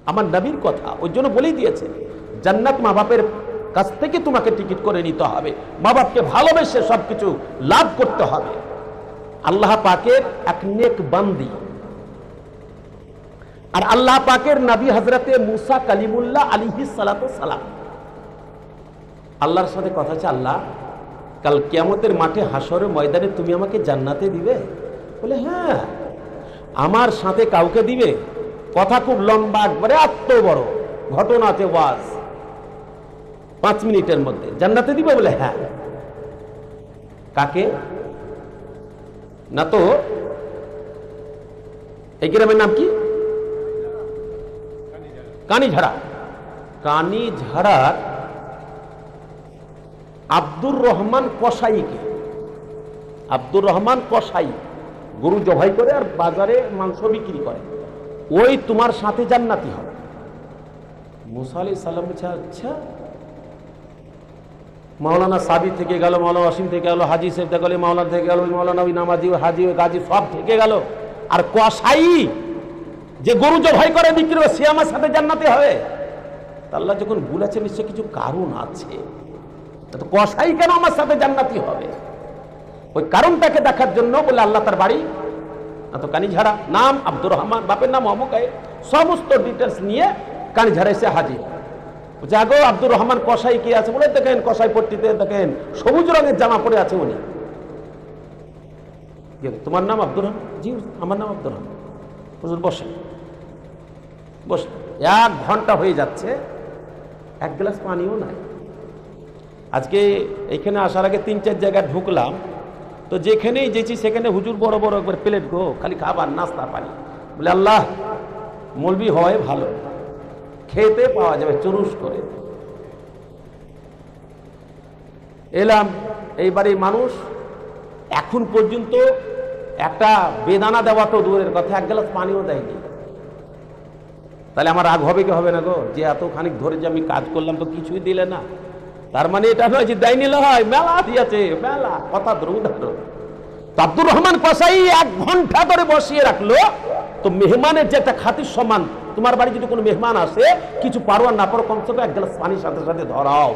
আমার নবীর কথা, ওই জন্য বলেই দিয়েছে জান্নাত মা বাপের কাছ থেকে তোমাকে টিকিট করে নিতে হবে, মা বাপকে ভালোবেসে সবকিছু লাভ করতে হবে। আল্লাহ পাকের এক নেক বান্দি, আর আল্লাহ পাকের নবী হযরতে মুসা কালিমুল্লাহ আলাইহিস সালাতু সালাম, আল্লাহর সাথে কথা হচ্ছে, আল্লাহ কাল কিয়ামতের মাঠে হাসরের ময়দানে তুমি আমাকে জান্নাতে দিবে? বলে হ্যাঁ, আমার সাথে কাউকে দিবে? কথা খুব লম্বা, একবারে এত বড় ঘটনাতে ওয়াজ, 5 মিনিটের মধ্যে জান্নাতে দিবে? বলে হ্যাঁ। কাকে? না তো এই গ্রামের নাম কি? কানিঝাড়া। কানিঝাড়ার আব্দুর রহমান কসাইকে, আব্দুর রহমান কসাই গরু জবাই করে আর বাজারে মাংস বিক্রি করে, ওই তোমার সাথে জান্নাতি হবে। মুসা আলাইহিস সালাম বলছে আচ্ছা। মাওলানা সাবি থেকে গেল, মাওলানা ওয়াসিম থেকে গেল, হাজি সাহেব থেকে গেল, মাওলানা থেকে গেল, ওই মাওলানা ওই নামাজি ওই হাজি ওই গাজী সব থেকে গেল, আর কসাই যে গরু জবাই করে বিক্রি করে সে আমার সাথে জান্নাতি হবে? আল্লাহ যখন বলেছে নিশ্চয় কিছু কারণ আছে, তো কসাই কেন আমার সাথে জান্নাতি হবে? ওই কারণটাকে দেখার জন্য বলে আল্লাহ তার বাড়ি তো কানিঝাড়া, নাম আব্দুর রহমান, বাপের নাম অমুক, সমস্ত ডিটেলস নিয়ে কানিঝাড়া এসে হাজির। জাগো আব্দুর রহমান কসাই কে আছে? বলে দেখেন কসাই পট্টিতে দেখেন সবুজ রঙের জামা পরে আছে উনি। তোমার নাম আব্দুর রহমান? জি আমার নাম আব্দুর রহমান। হুজুর বসেন। বস। 1 ঘন্টা হয়ে যাচ্ছে, 1 গ্লাস পানিও নাই। আজকে এখানে আসার আগে 3-4 জায়গায় ঢুকলাম, তো যেখানেই যেছি সেখানে হুজুর বড় বড় একবার প্লেট গো, খালি খাবার নাস্তা পানি। বলে আল্লাহ মৌলবি হয় ভালো, খেতে পাওয়া যাবে চুরুস করে। এলাম, এইবারে মানুষ এখন পর্যন্ত একটা বেদানা দেওয়া তো দূরের কথা, 1 গ্লাস পানিও দেয়নি। তাহলে আমার রাগ হবে কি হবে না গো? যে এত খানিক ধরে যে আমি কাজ করলাম তো কিছুই দিলে না, তার মানে এটা নয় যে দেয় নিলে হয়, মেলা দিয়েছে, মেলা কথা দ্রুত। আব্দুর রহমান কসাই 1 ঘন্টা ধরে বসিয়ে রাখলো। তো মেহমানের যে একটা খাতির সম্মান, তোমার বাড়ি যদি কোনো মেহমান আসে কিছু পারো আর না পারো, কমসে কম 1 গ্লাস পানির সাথে সাথে ধরাও।